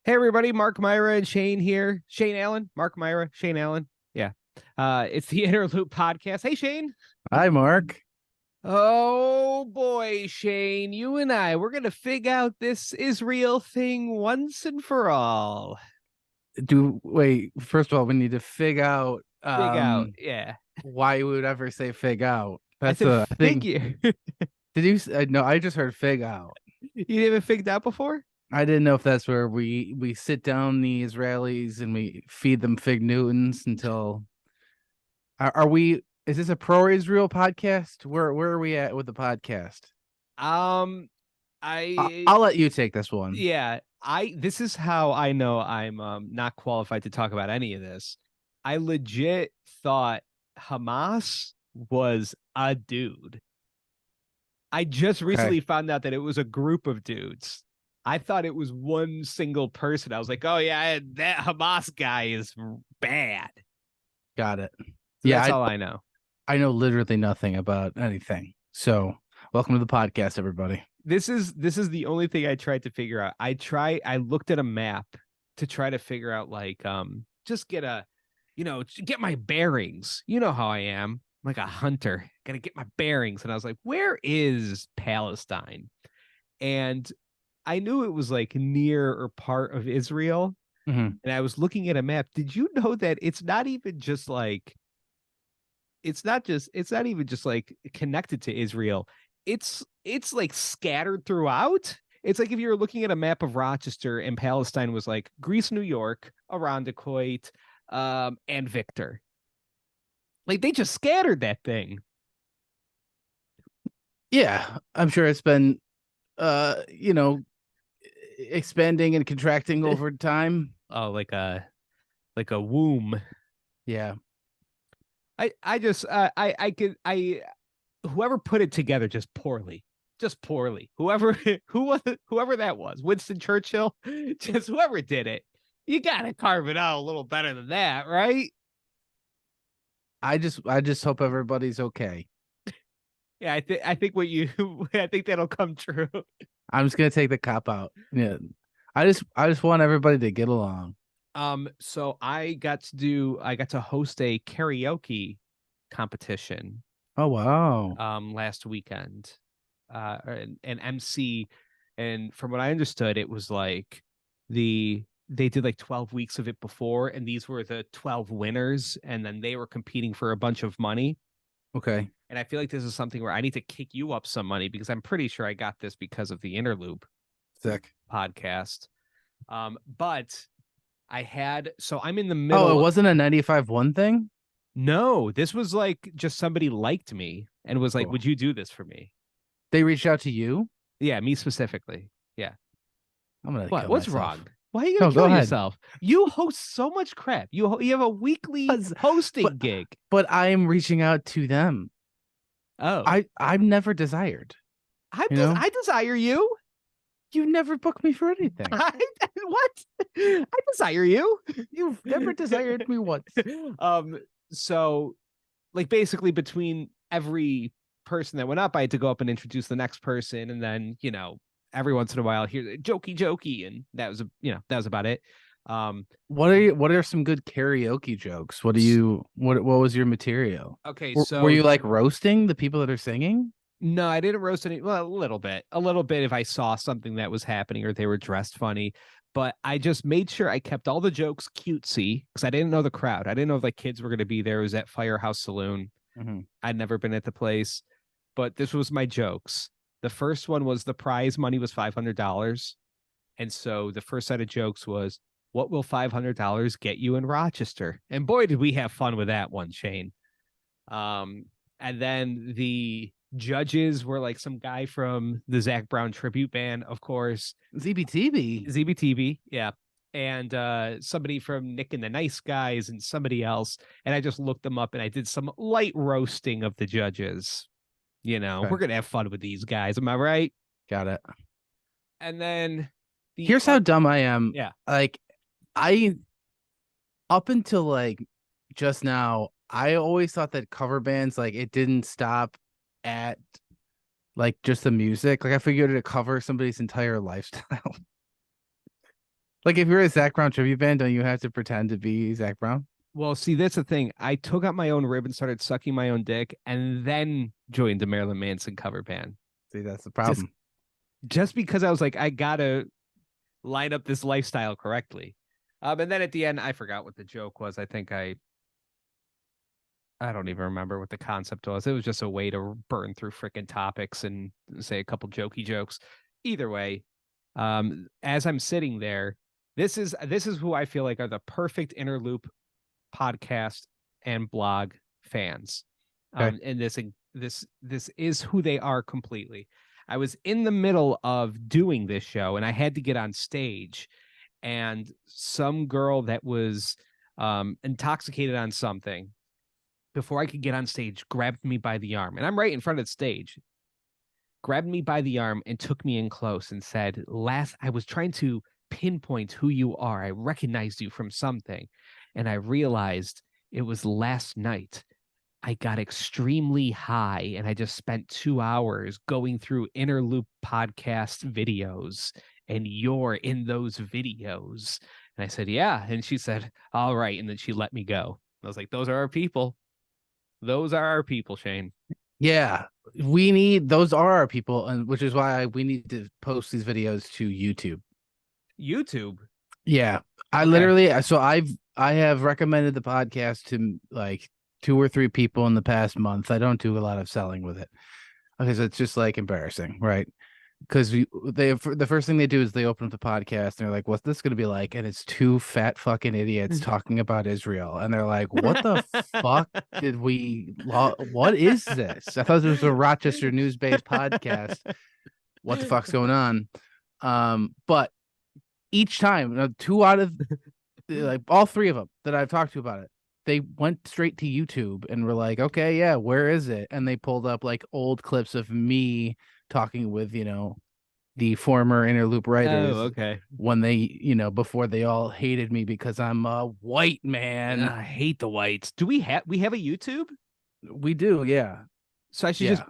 Hey everybody, Mark Myra and Shane here. Shane Allen, Mark Myra, Shane Allen. Yeah. It's the Interloop podcast. Hey Shane. Hi, Mark. Oh boy, Shane, you and we're gonna figure out this Israel thing once and for all. Wait, first of all, we need to fig out Fig out, yeah. why you would ever say fig out. I That's said a thing. figure. Did you no, I just heard fig out. You haven't figured out before? I didn't know if that's where we sit down the Israelis and we feed them fig Newtons until are we is this a pro-Israel podcast? Where are we at with the podcast? Um, I'll let you take this one. Yeah, this is how I know I'm not qualified to talk about any of this. I legit thought Hamas was a dude. I just Okay. recently found out that it was a group of dudes. I thought it was one single person. I was like, oh yeah, that Hamas guy is bad. Got it. So Yeah, that's all I know. I know literally nothing about anything. So welcome to the podcast, everybody. This is the only thing I tried to figure out. I looked at a map to try to figure out just get get my bearings. You know how I am. I'm like a hunter. Gotta get my bearings. And I was like, where is Palestine? And I knew it was like near or part of Israel. Mm-hmm. And I was looking at a map. Did you know that it's not even just like it's not even just like connected to Israel. It's like scattered throughout. It's like if you were looking at a map of Rochester and Palestine was like Greece, New York, Irondequoit, and Victor. Like they just scattered that thing. Yeah, I'm sure it's been expanding and contracting over time. Oh, like a womb. Yeah. I whoever put it together just poorly. Just poorly. Whoever that was, Winston Churchill, just whoever did it, you gotta carve it out a little better than that, right? I just hope everybody's okay. Yeah, I think what you I think that'll come true. I'm just gonna take the cop out. Yeah. I just want everybody to get along. So I got to host a karaoke competition Oh wow. last weekend. An MC, and from what I understood, it was like they did like 12 weeks of it before, and these were the 12 winners, and then they were competing for a bunch of money. Okay. And I feel like this is something where I need to kick you up some money because I'm pretty sure I got this because of the Interloop Sick. podcast. But I'm in the Oh, middle. it wasn't a 95.1 thing? No, this was like just somebody liked me and was like, Cool. would you do this for me? They reached out to you? Yeah, me specifically. Yeah. I'm gonna What? kill What's myself. wrong? Why are you No, gonna go kill ahead. yourself? You host so much crap. You have a weekly hosting But gig. but I am reaching out to them. Oh, I'm never desired. I desire you. You never booked me for anything. What? I desire you. You've never desired me once. So like basically between every person that went up, I had to go up and introduce the next person, and then every once in a while hear jokey, and that was about it. What are some good karaoke jokes? What was your material? Okay, Were you like roasting the people that are singing? No, I didn't roast any. Well, a little bit if I saw something that was happening or they were dressed funny. But I just made sure I kept all the jokes cutesy because I didn't know the crowd. I didn't know if like kids were going to be there. It was at Firehouse Saloon. Mm-hmm. I'd never been at the place, but this was my jokes. The first one was the prize money was $500. And so the first set of jokes was, what will $500 get you in Rochester? And boy, did we have fun with that one, Shane. And then the judges were like some guy from the Zach Brown tribute band, of course. ZBTV, yeah. And somebody from Nick and the Nice Guys and somebody else. And I just looked them up and I did some light roasting of the judges. Okay. We're going to have fun with these guys. Am I right? Got it. And then here's how dumb I am. Yeah. Like up until like just now, I always thought that cover bands, like it didn't stop at like just the music. Like I figured it to cover somebody's entire lifestyle. Like if you're a Zach Brown tribute band, don't you have to pretend to be Zach Brown? Well, see, that's the thing. I took out my own rib and started sucking my own dick, and then joined the Marilyn Manson cover band. See, that's the Just problem. just because I was like, I gotta line up this lifestyle correctly. And then at the end, I forgot what the joke was. I don't even remember what the concept was. It was just a way to burn through freaking topics and say a couple jokey jokes. Either way, as I'm sitting there, this is who I feel like are the perfect interloop podcast and blog fans. Okay. And this is who they are completely. I was in the middle of doing this show and I had to get on stage, and some girl that was intoxicated on something before I could get on stage grabbed me by the arm, and I'm right in front of the stage, grabbed me by the arm and took me in close and said, last I was trying to pinpoint who you are. I recognized you from something. And I realized it was last night. I got extremely high and I just spent 2 hours going through Interloop podcast videos, and you're in those videos. And I said, yeah. And she said, all right. And then she let me go. I was like, those are our people. Those are our people, Shane. Yeah, we need those are our people, and which is why we need to post these videos to YouTube. YouTube. Yeah, I Okay. literally I have recommended the podcast to like two or three people in the past month. I don't do a lot of selling with it because it's just like embarrassing, right? Because the first thing they do is they open up the podcast and they're like, "What's this going to be like?" And it's two fat fucking idiots talking about Israel, and they're like, "What the fuck did what is this? I thought this was a Rochester news based podcast. What the fuck's going on?" But each time, two out of like all three of them that I've talked to about it, they went straight to YouTube and were like, okay, yeah, where is it? And they pulled up like old clips of me talking with, the former Interloop Oh, writers okay. when they, before they all hated me because I'm a white man. I hate the whites. Do we have a YouTube? We do, yeah. So Yeah.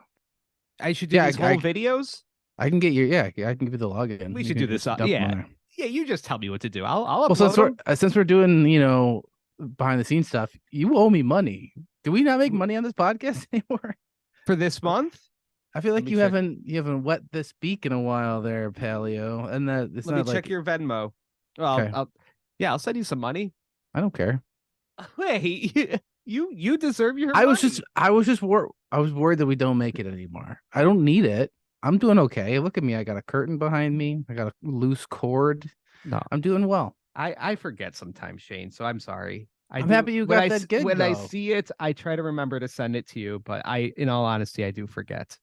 I should do Yeah, these whole videos. I can get your, yeah, I can give you the login. We You should do can this. just dump them on Yeah, there. yeah. You just tell me what to do. I'll Well, upload them since we're doing, behind the scenes stuff, you owe me money. Do we not make money on this podcast anymore? for this month. I feel Let like me check. you haven't wet this beak in a while there, Paleo. And that it's Let me not check like your Venmo. Well, okay, yeah, I'll send you some money. I don't care. Hey, you deserve your money. I was worried that we don't make it anymore. I don't need it. I'm doing okay. Look at me. I got a curtain behind me. I got a loose cord. No, I'm doing well. I forget sometimes, Shane. So I'm sorry. I I'm do happy you got that gig when I though. see it, I try to remember to send it to you. But in all honesty, I do forget,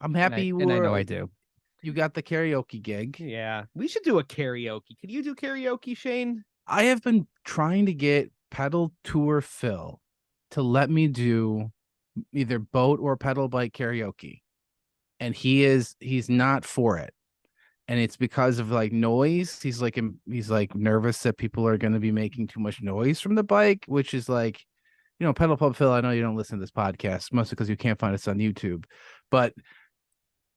I'm and happy I know I do. you got the karaoke gig. Yeah, we should do a karaoke. Can you do karaoke, Shane? I have been trying to get Pedal Tour Phil to let me do either boat or pedal bike karaoke. And he's not for it. And it's because of like noise. He's like nervous that people are going to be making too much noise from the bike, which is like, Pedal Pub Phil. I know you don't listen to this podcast mostly because you can't find us on YouTube, but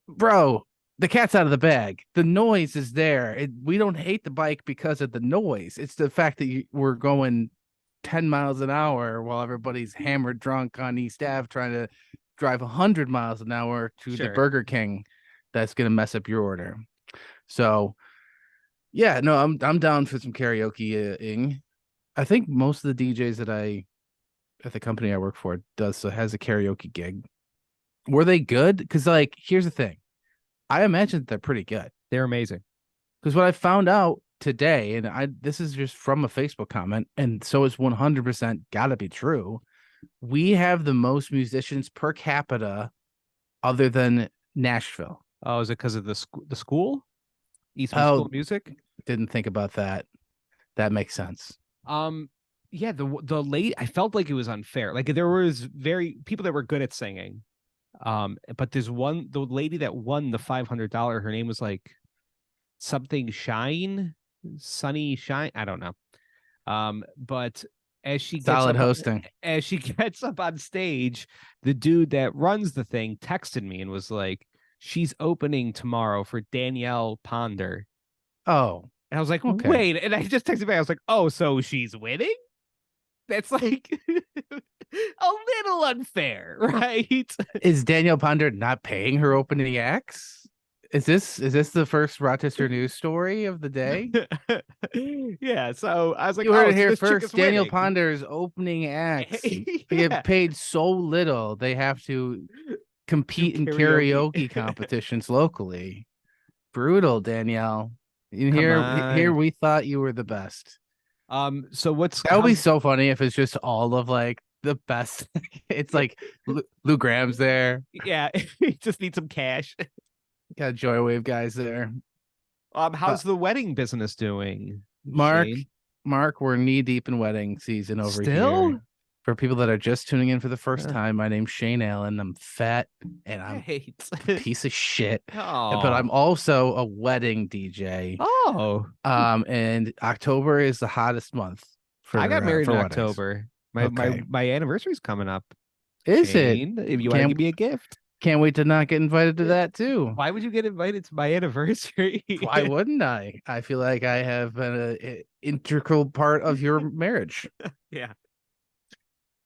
bro, the cat's out of the bag. The noise is there. We don't hate the bike because of the noise. It's the fact that we're going 10 miles an hour while everybody's hammered drunk on East Ave trying to drive 100 miles an hour to the Sure. Burger King that's going to mess up your order. So, yeah, no, I'm down for some karaoke-ing. I think most of the DJs that at the company I work for has a karaoke gig. Were they good? Because like, here's the thing. I imagine they're pretty good. They're amazing. Because what I found out today, and this is just from a Facebook comment, and so it's 100% gotta be true. We have the most musicians per capita other than Nashville. Oh, is it because of the school? Eastman School Oh, of Music? didn't think about that. That makes sense. Um, yeah, the late I felt like it was unfair. Like there was very people that were good at singing. But there's the lady that won the $500, her name was like something Shine, Sunny Shine. I don't know. But as she gets Solid up hosting. as she gets up on stage, the dude that runs the thing texted me and was like, she's opening tomorrow for Danielle Ponder. Oh, And I was like, Okay. wait. And I just texted back. I was like, oh, so she's winning? That's like a little unfair, right? Is Danielle Ponder not paying her opening acts? Is this the first Rochester news story of the day? Yeah. So I was like, You heard oh, it so here this chick is first. Danielle winning. Ponder's opening acts. They get Yeah. paid so little they have to Do compete in karaoke. karaoke competitions locally. Brutal, Danielle. In Come here on. we thought you were the best. So what's That would be how's so funny if it's just all of like the best. It's yeah, like Lou Graham's there. yeah, you just need some cash. Got Joywave guys there. Uh, How's the wedding business doing, Mark, Shane? Mark, we're knee deep in wedding season over here. Still? For people that are just tuning in for the first Uh, time, my name's Shane Allen. I'm fat and I'm Great. a piece of shit, but Oh. I'm also a wedding DJ. Oh. And October is the hottest month I got married in for weddings. October. My Okay, my anniversary's coming up. is it? Shane, if you want to give Can't me a gift. can't wait to not get invited to that too. Why would you get invited to my anniversary? Why wouldn't I? I feel like I have been an integral part of your marriage. Yeah.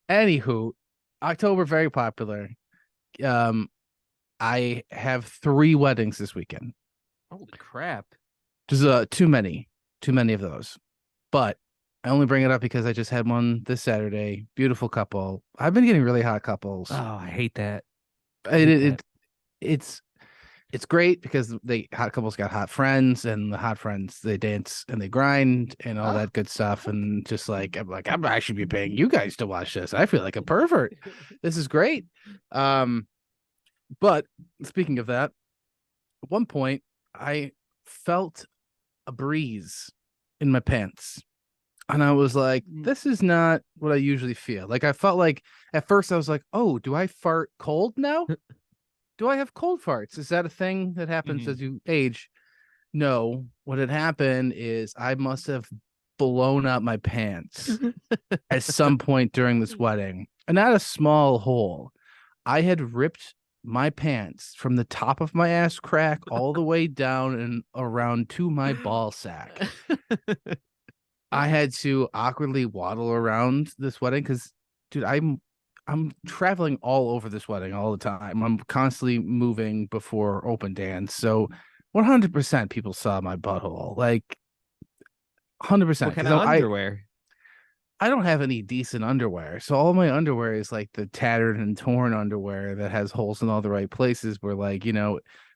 Anywho, October very popular. Um, I have 3 weddings this weekend. Holy crap. Just too many of those. But I only bring it up because I just had one this Saturday. Beautiful couple. I've been getting really hot couples. Oh, I hate that. I It, hate it, that. it's it's great because they hot couples got hot friends, and the hot friends they dance and they grind and all Oh. that good stuff. And just like I should be paying you guys to watch this. I feel like a pervert. This is great. Um, but speaking of that, at one point I felt a breeze in my pants. And I was like, this is not what I usually feel. Like I felt like at first I was like, oh, do I fart cold now? Do I have cold farts? Is that a thing that happens Mhm. as you age? No. What had happened is I must have blown up my pants at some point during this wedding. And not a small hole. I had ripped my pants from the top of my ass crack all the way down and around to my ball sack. I had to awkwardly waddle around this wedding because, dude, I'm traveling all over this wedding all the time. I'm constantly moving before open dance, so 100% people saw my butthole, like 100%. What kind Because of I underwear? I don't have any decent underwear, so all my underwear is like the tattered and torn underwear that has holes in all the right places. Where like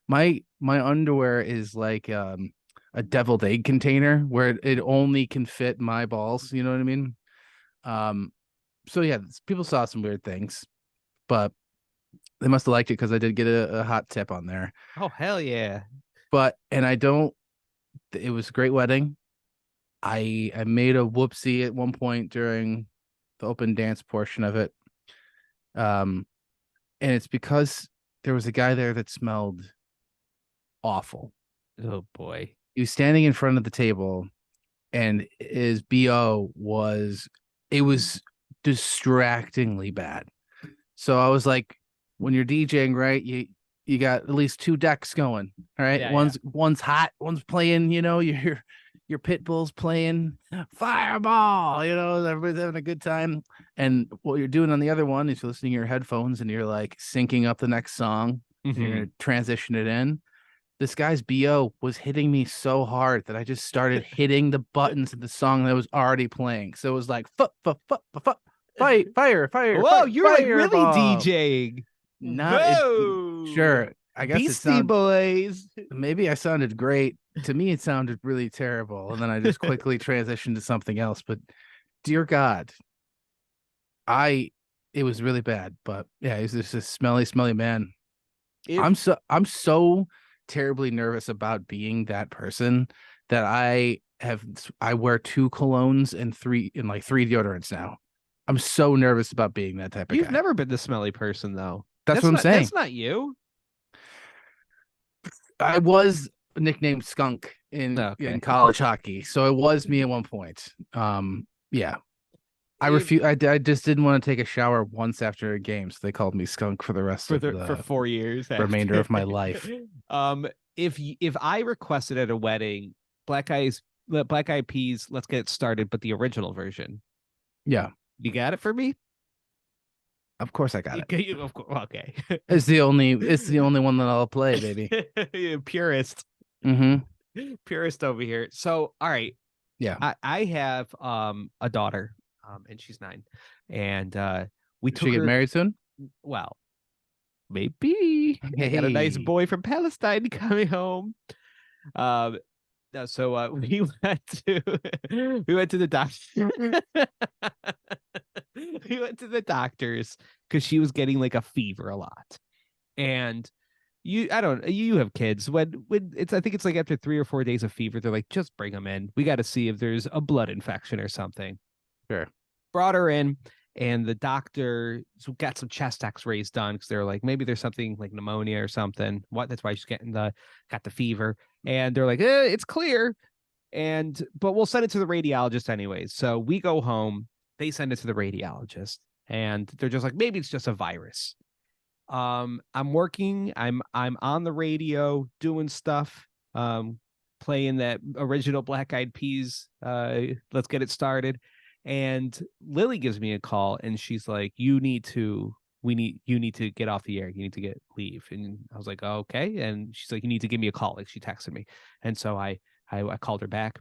my underwear is like a deviled egg container where it only can fit my balls. You know what I mean? Um, so yeah, people saw some weird things, but they must have liked it because I did get a hot tip on there. Oh, hell yeah. But and I don't. It was a great wedding. I made a whoopsie at one point during the open dance portion of it. Um, and it's because there was a guy there that smelled awful. Oh boy. He was standing in front of the table, and his BO was distractingly bad. So I was like, when you're DJing, right, you got at least 2 decks going. All right. Yeah, yeah. One's hot, one's playing, your pit bull's playing fireball, everybody's having a good time. And what you're doing on the other one is you're listening to your headphones and you're like syncing up the next song. And you're Mhm. gonna transition it in. This guy's BO was hitting me so hard that I just started hitting the buttons of the song that was already playing. So it was like fight, fire, fire, Whoa, fire, you're like really fireball. DJing. Not it. Whoa. Sure, I guess it Beastie sounded. Boys. Maybe I sounded great. To me, it sounded really terrible, and then I just quickly transitioned to something else. But dear God, I it was really bad. But yeah, he's just a smelly, smelly man. If I'm so terribly nervous about being that person that I wear 2 colognes and like 3 deodorants now. I'm so nervous about being that type of you've guy. never been the smelly person though. That's what I'm saying. That's not you. I was nicknamed Skunk in Okay. college hockey, so it was me at one point. Yeah, I If refuse. I just didn't want to take a shower once after a game, so they called me Skunk for the rest for of the for the 4 years remainder after. of my life. If I requested at a wedding, black eyes Black Eyed Peas, Let's Get It Started, but the original version. Yeah, You got it for me? of course I got it. Of course, okay. It's the only one that I'll play, baby. Purist. Mm-hmm. Purist over here. So, all right. Yeah. I have a daughter, and she's 9. And we Should she took get her, married soon? well, maybe. I got a nice Hey. boy from Palestine coming home. Um so we went to we went to the doctor. We went to the doctors because she was getting like a fever a lot. And you have kids when it's I think it's like after 3 or 4 days of fever, they're like, just bring them in. We got to see if there's a blood infection or something. Sure. Brought her in, and the doctor got some chest x-rays done because they're like, maybe there's something like pneumonia or something. That's why she's got the fever. And they're like, it's clear. But we'll send it to the radiologist anyways. So we go home, they send it to the radiologist, and they're just like, maybe it's just a virus. I'm working, I'm on the radio doing stuff, playing that original Black Eyed Peas, Let's Get It Started. And Lily gives me a call, and she's like, you need to get off the air, you need to leave. And I was like, okay. And she's like, you need to give me a call, like she texted me. And so I called her back,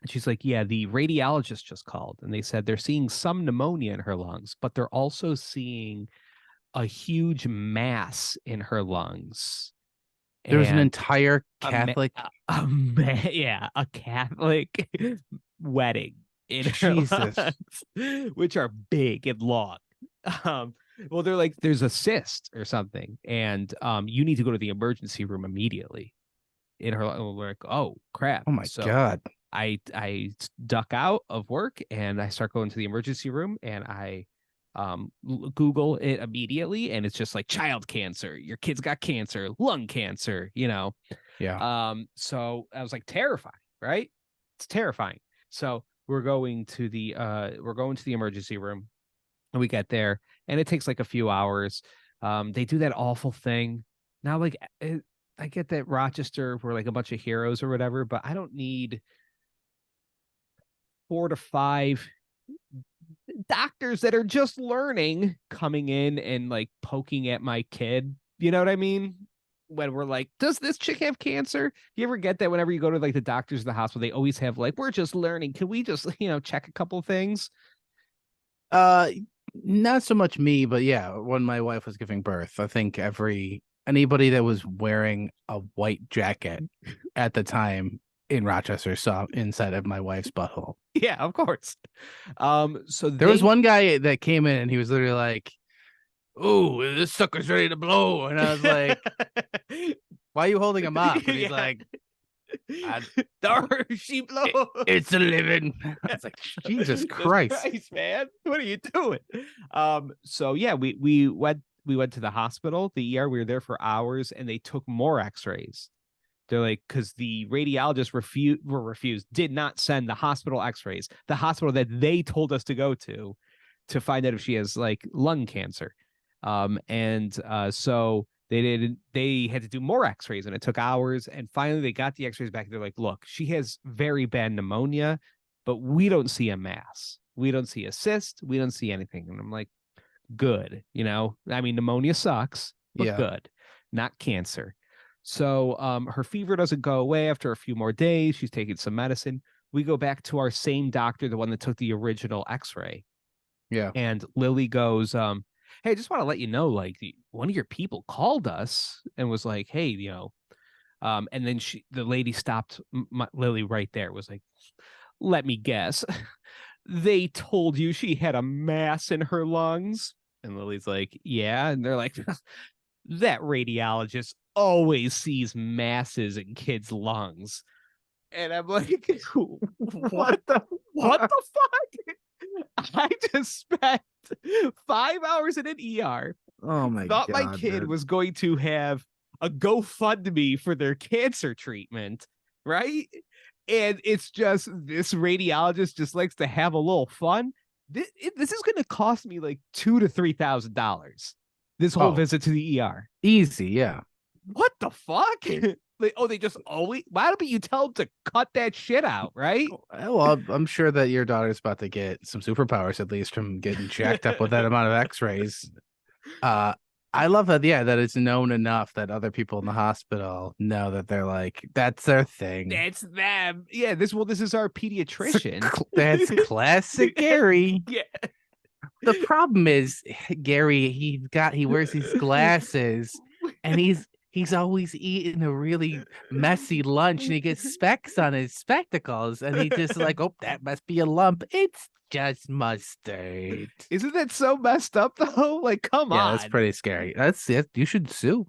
and she's like, yeah, the radiologist just called, and they said they're seeing some pneumonia in her lungs, but they're also seeing a huge mass in her lungs. There was an And entire a, ma- Catholic. yeah, a Catholic wedding in her Jesus. lungs, which are big and long. Um, well, they're like, there's a cyst or something, and you need to go to the emergency room immediately. In her, we're like, oh crap! Oh my So God. I duck out of work and I start going to the emergency room, and I Google it immediately, and it's just like child cancer, your kid's got cancer, lung cancer, Yeah. so I was like terrifying, right? It's terrifying. So we're going to the emergency room, and we get there, and it takes like a few hours. They do that awful thing now, like I get that Rochester were like a bunch of heroes or whatever, but I don't need 4 to 5 doctors that are just learning coming in and like poking at my kid. You know what I mean? When we're like, does this chick have cancer? You ever get that whenever you go to like the doctors in the hospital, they always have like, we're just learning. Can we just, check a couple of things? Uh, Not so much me, but yeah, when my wife was giving birth, I think anybody that was wearing a white jacket at the time in Rochester saw inside of my wife's butthole. Yeah, of course. So There was they one guy that came in and he was literally like, "Ooh, this sucker's ready to blow," and I was like, "Why are you holding him up?" And he's yeah. like, I, Dar she blow. "It's a living." I was like, "Jesus Christ!" Man, what are you doing? So yeah, we went to the hospital, the ER. We were there for hours, and they took more X-rays. They're like, because the radiologist refused, did not send the hospital X-rays, the hospital that they told us to go to find out if she has like lung cancer. And so they had to do more X-rays, and it took hours. And finally they got the X-rays back. They're like, look, she has very bad pneumonia, but we don't see a mass. We don't see a cyst. We don't see anything. And I'm like, good. I mean, pneumonia sucks, but Yeah, good, not cancer. So her fever doesn't go away after a few more days. She's taking some medicine. We go back to our same doctor, the one that took the original X-ray. yeah. And Lily goes, hey, I just want to let you know, like, one of your people called us and was like, hey, and then the lady stopped Lily right there, was like, let me guess. They told you she had a mass in her lungs? And Lily's like, yeah. And they're like, that radiologist always sees masses in kids' lungs. And I'm like, what? What the What fuck? the fuck? I just spent 5 hours in an ER, Oh my thought my God, kid dude. was going to have a GoFundMe for their cancer treatment, right? And it's just this radiologist just likes to have a little fun. This is going to cost me like $2,000 to $3,000. This whole Oh, visit to the ER. easy, yeah. What the fuck? They just always. Why don't you tell them to cut that shit out, right? Well, I'm sure that your daughter's about to get some superpowers at least from getting jacked up with that amount of X-rays. Uh, I love that. Yeah, that it's known enough that other people in the hospital know that they're like that's their thing. That's them. Yeah. This is our pediatrician. That's classic Gary. Yeah. The problem is Gary, he wears these glasses and he's always eating a really messy lunch and he gets specks on his spectacles and he just like, oh, that must be a lump. It's just mustard. Isn't that so messed up though? Like, come Yeah, that's on. pretty scary. That's it. You should sue.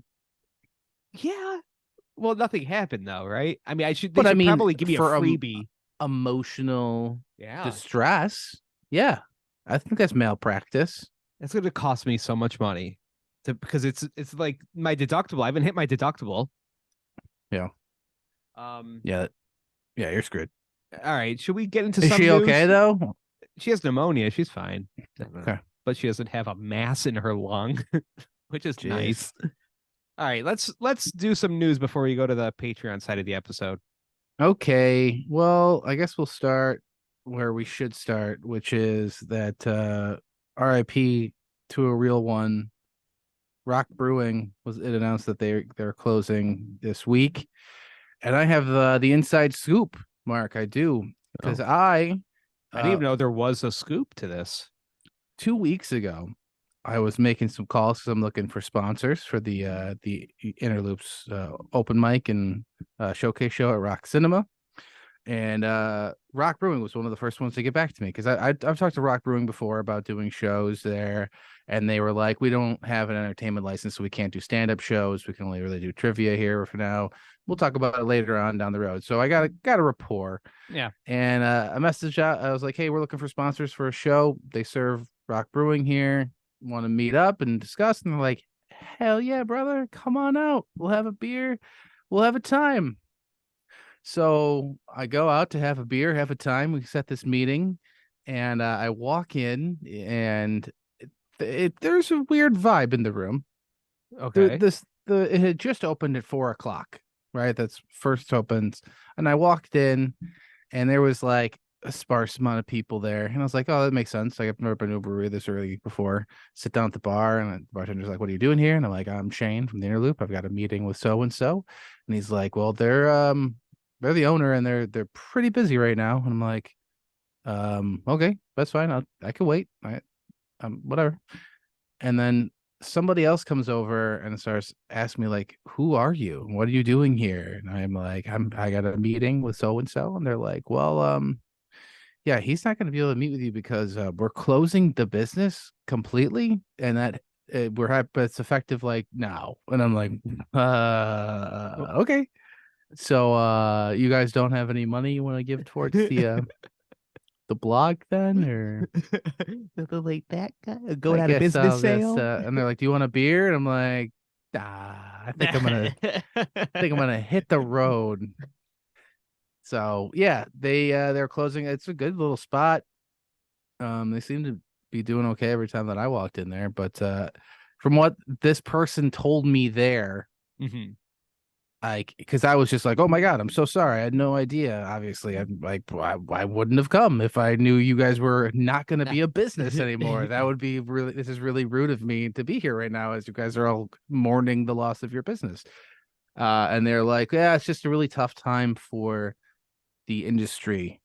Yeah. Well, nothing happened though, right? I mean, they But I should mean, probably give me a for freebie. emotional Yeah. distress, yeah, I think that's malpractice. That's going to cost me so much money because it's like my deductible. I haven't hit my deductible. Yeah. Um, Yeah. Yeah, you're screwed. all right. Should we get into Is some she okay news? though? She has pneumonia. She's fine. Okay. But she doesn't have a mass in her lung, which is Jeez. nice. All right, let's do some news before we go to the Patreon side of the episode. Okay. Well, I guess we'll start where we should start, which is that RIP to a real one. Rock Brewing it announced that they're closing this week. And I have the inside scoop, Mark. I do. Because Oh, I I didn't even know there was a scoop to this. 2 weeks ago, I was making some calls because I'm looking for sponsors for the Interloops open mic and showcase show at Rock Cinema. And Rock Brewing was one of the first ones to get back to me because I've talked to Rock Brewing before about doing shows there, and they were like, we don't have an entertainment license, so we can't do stand-up shows. We can only really do trivia here for now. We'll talk about it later on down the road. So I got a rapport. Yeah. And a message out. I was like, hey, we're looking for sponsors for a show. They serve Rock Brewing here. Want to meet up and discuss? And they're like, hell yeah, brother. Come on out. We'll have a beer. We'll have a time. So I go out to have a beer, have a time. We set this meeting, and I walk in, and there's a weird vibe in the room. Okay. It had just opened at 4 o'clock, right? That's first opens, and I walked in, and there was like a sparse amount of people there, and I was like, "Oh, that makes sense." Like I've never been to a brewery this early before. Sit down at the bar, and the bartender's like, "What are you doing here?" And I'm like, "I'm Shane from the Interloop. I've got a meeting with so and so," and he's like, "Well, they're the owner, and they're pretty busy right now." And I'm like, okay, that's fine. I can wait. Whatever." And then somebody else comes over and starts asking me like, who are you? What are you doing here? And I'm like, I got a meeting with so and so. And they're like, well, yeah, he's not going to be able to meet with you because we're closing the business completely, and that it's effective like now. And I'm like, okay. So you guys don't have any money you want to give towards the blog then, or The late that guy going I out of guess business I'll just sale. and they're like, "Do you want a beer?" And I'm like, I think I'm gonna hit the road. So yeah, they're closing. It's a good little spot. They seem to be doing okay every time that I walked in there, but from what this person told me there, Mhm. like, because I was just like, oh my god, I'm so sorry, I had no idea. Obviously, I'm like, I wouldn't have come if I knew you guys were not going to be a business anymore. That would be really, this is really rude of me to be here right now as you guys are all mourning the loss of your business. And they're like, yeah, it's just a really tough time for the industry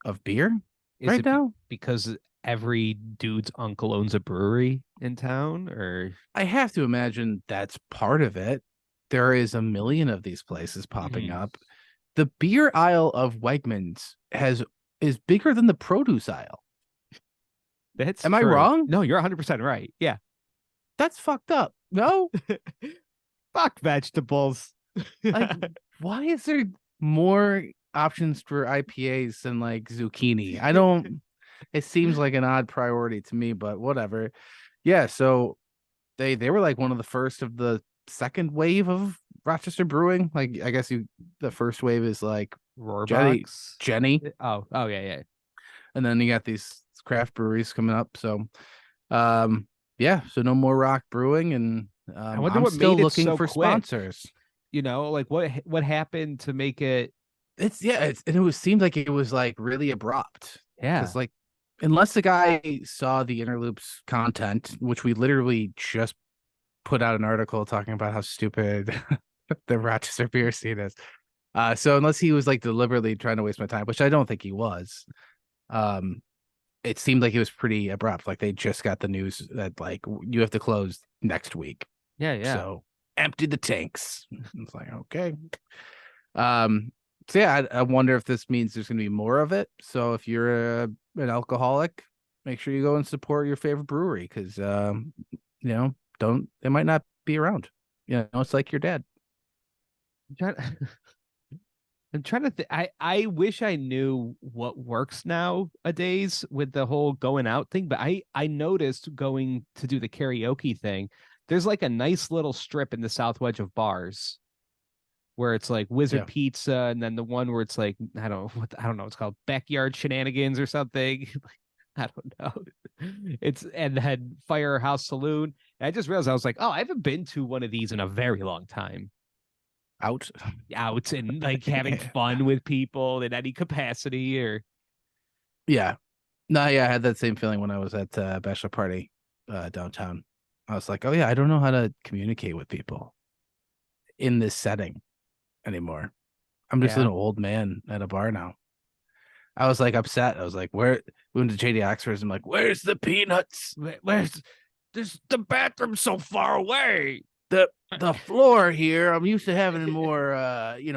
of beer Is right it now. because every dude's uncle owns a brewery in town, or I have to imagine that's part of it. There is a million of these places popping Mhm. up. The beer aisle of Wegmans is bigger than the produce aisle. That's Am I true. wrong? No, you're 100% right. Yeah. That's fucked up. No? Fuck vegetables. Like, why is there more options for IPAs than like zucchini? I don't, it seems like an odd priority to me, but whatever. Yeah, so they were like one of the first of the second wave of Rochester brewing. Like, I guess the first wave is like Rohrbox. Jenny, Oh yeah, yeah. and then you got these craft breweries coming up. So, yeah, so no more Rock Brewing, and I wonder I'm what still made it looking so for quick. sponsors. Like what happened to make it? And it was seemed like it was like really abrupt Yeah, because like unless the guy saw the interloops content, which we literally just put out an article talking about how stupid the Rochester beer scene is. So unless he was like deliberately trying to waste my time, which I don't think he was, um, it seemed like it was pretty abrupt. Like they just got the news that like you have to close next week. yeah. So empty the tanks. It's like, okay. Um, so yeah, I wonder if this means there's gonna be more of it. So if you're an alcoholic, make sure you go and support your favorite brewery because don't they might not be around. It's like your dad. I'm trying, I'm trying to think. I wish I knew what works nowadays with the whole going out thing, but I noticed going to do the karaoke thing. There's like a nice little strip in the South Wedge of bars where it's like Wizard Yeah. Pizza, and then the one where it's like I don't know, it's called Backyard Shenanigans or something. I don't know. It's and then Firehouse Saloon. And I just realized I was like, oh, I haven't been to one of these in a very long time. Out. Out and like having fun with people in any capacity or Yeah. No, yeah, I had that same feeling when I was at bachelor party downtown. I was like, oh yeah, I don't know how to communicate with people in this setting anymore. I'm just an yeah. old man at a bar now. I was like upset. I was like, where we went to JD Oxford's. I'm like, where's the peanuts? Where's this the bathroom so far away? The floor here. I'm used to having more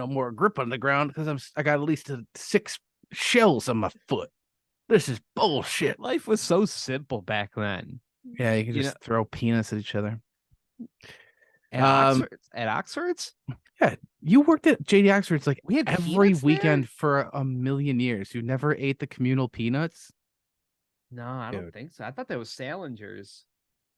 more grip on the ground because I got at least 6 shells on my foot. This is bullshit. Life was so simple back then. Yeah, you can You know, just throw peanuts at each other. at Um, Oxford's, yeah, you worked at JD Oxford's like we had every peanuts there. weekend for a million years. You never ate the communal peanuts, No, I don't dude. think so. I thought that was Salinger's.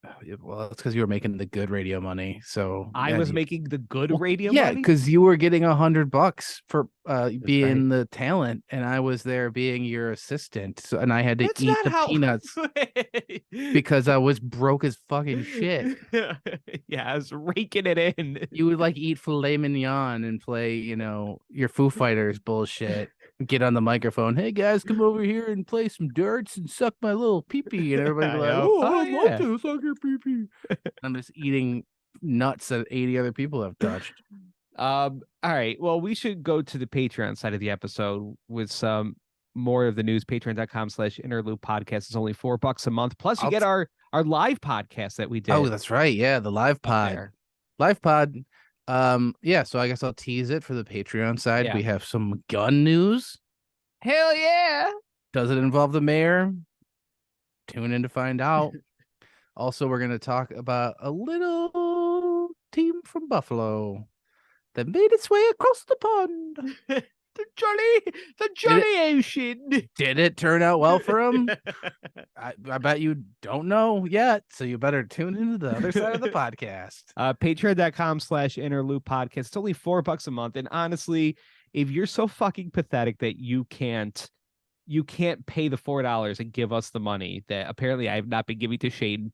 Oh, yeah, well, it's because you were making the good radio money. So I yeah, was making the good well, radio yeah, money. because you were getting $100 for That's right. being the talent, and I was there being your assistant. So and I had to That's eat not the how. peanuts because I was broke as fucking shit. Yeah, I was raking it in. You would like eat filet mignon and play, your Foo Fighters bullshit. Get on the microphone. Hey guys, come over here and play some darts and suck my little peepee. And everybody be like, Yo, oh, oh I'd love yeah. to suck your peepee. I'm just eating nuts that 80 other people have touched. All right. Well, we should go to the Patreon side of the episode with some more of the news. Patreon.com/interlude podcast is only $4 a month. Plus, you I'll get t- our live podcast that we oh, did that's right. Yeah, the live up pod. there. Live pod. Yeah, so I guess I'll tease it for the Patreon side. Yeah. We have some gun news. Hell yeah. Does it involve the mayor? Tune in to find out. Also, we're going to talk about a little team from Buffalo that made its way across the pond. the jolly, the Did it, jolly ocean. did it turn out well for him? I bet you don't know yet, so you better tune into the other side of the podcast. Patreon.com/interlude podcast. It's only $4 a month. And honestly, if you're so fucking pathetic that you can't pay the $4 and give us the money that apparently I have not been giving to Shane,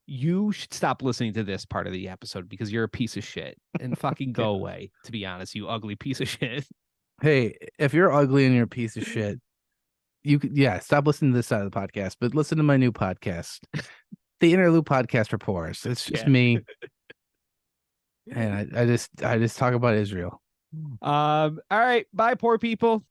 you should stop listening to this part of the episode because you're a piece of shit and fucking go Yeah. away, to be honest, you ugly piece of shit. Hey, if you're ugly and you're a piece of shit, you could, yeah, stop listening to this side of the podcast, but listen to my new podcast, the Interlude Podcast for Poors. It's just Yeah. me, and I just talk about Israel. All right, bye, poor people.